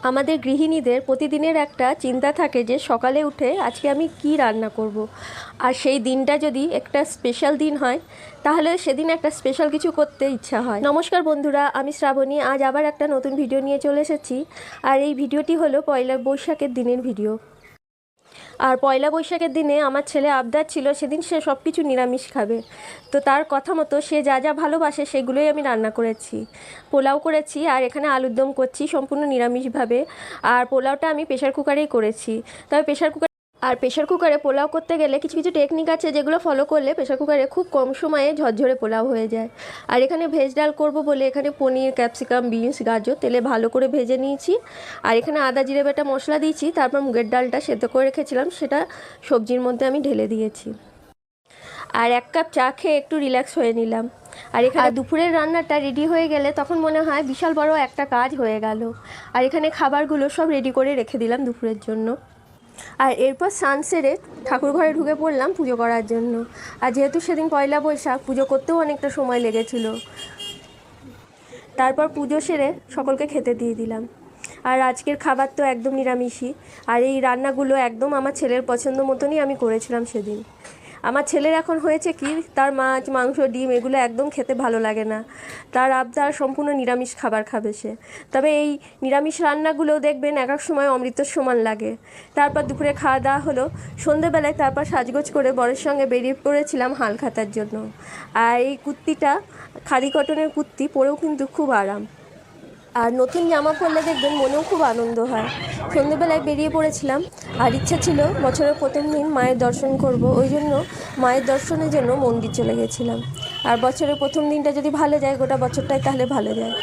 আমাদের গৃহিণীদের প্রতিদিনের একটা চিন্তা থাকে যে সকালে উঠে আজকে আমি কি রান্না করব। আর সেই দিনটা যদি একটা স্পেশাল দিন হয় তাহলে সেদিন একটা স্পেশাল কিছু করতে ইচ্ছা হয়। নমস্কার বন্ধুরা, আমি শ্রাবণী। আজ আবার একটা নতুন ভিডিও নিয়ে চলে এসেছি। আর এই ভিডিওটি হলো পয়লা বৈশাখের দিনের ভিডিও। আর পয়লা বৈশাখের দিনে আমার ছেলে আবদার ছিল সেদিন সে সব কিছু নিরামিষ খাবে। তো তার কথা মতো সে যা যা ভালোবাসে সেগুলোই আমি রান্না করেছি। পোলাও করেছি আর এখানে আলুর দম করছি সম্পূর্ণ নিরামিষভাবে। আর পোলাওটা আমি প্রেশার কুকারেই করেছি। তবে প্রেশার কুকারে পোলাও করতে গেলে কিছু কিছু টেকনিক আছে যেগুলো ফলো করলে প্রেশার কুকারে খুব কম সময়ে ঝরঝরে পোলাও হয়ে যায়। আর এখানে ভেজ ডাল করব বলে এখানে পনির, ক্যাপসিকাম, বিনস, গাজর তেলে ভালো করে ভেজে নিয়েছি। আর এখানে আদা জিরে বাটা মশলা দিয়েছি। তারপর মুগের ডালটা সেদ্ধ করে রেখেছিলাম, সেটা সবজির মধ্যে আমি ঢেলে দিয়েছি। আর 1 কাপ চা খেয়ে একটু রিল্যাক্স হয়ে নিলাম। আর এখানে দুপুরের রান্নাটা রেডি হয়ে গেলে তখন মনে হয় বিশাল বড় একটা কাজ হয়ে গেল। আর এখানে খাবারগুলো সব রেডি করে রেখে দিলাম দুপুরের জন্য। আর এরপর স্নান সেরে ঠাকুর ঘরে ঢুকে পড়লাম পুজো করার জন্য। আর যেহেতু সেদিন পয়লা বৈশাখ, পুজো করতেও অনেকটা সময় লেগেছিল। তারপর পুজো সেরে সকলকে খেতে দিয়ে দিলাম। আর আজকের খাবার তো একদম নিরামিষই। আর এই রান্নাগুলো একদম আমার ছেলের পছন্দ মতনই আমি করেছিলাম সেদিন। আমার ছেলের এখন হয়েছে কি, তার মাছ, মাংস, ডিম এগুলো একদম খেতে ভালো লাগে না। তার আবদার সম্পূর্ণ নিরামিষ খাবার খাবে সে। তবে এই নিরামিষ রান্নাগুলোও দেখবেন এক এক সময় অমৃতর সমান লাগে। তারপর দুপুরে খাওয়া দাওয়া হলো। সন্ধেবেলায় তারপর সাজগোজ করে বরের সঙ্গে বেরিয়ে পড়েছিলাম হালখাতার জন্য। আর এই কুর্তিটা খাদি কটনের কুর্তি, পরেও কিন্তু খুব আরাম। আর নতুন জামা পরলে দেখবেন মনেও খুব আনন্দ হয়। সন্ধ্যেবেলায় বেরিয়ে পড়েছিলাম। আর ইচ্ছা ছিল বছরের প্রথম দিন মায়ের দর্শন করব, ওই জন্য মায়ের দর্শনের জন্য মন্দির চলে গেছিলাম। আর বছরের প্রথম দিনটা যদি ভালো যায় গোটা বছরটাই তাহলে ভালো যায়।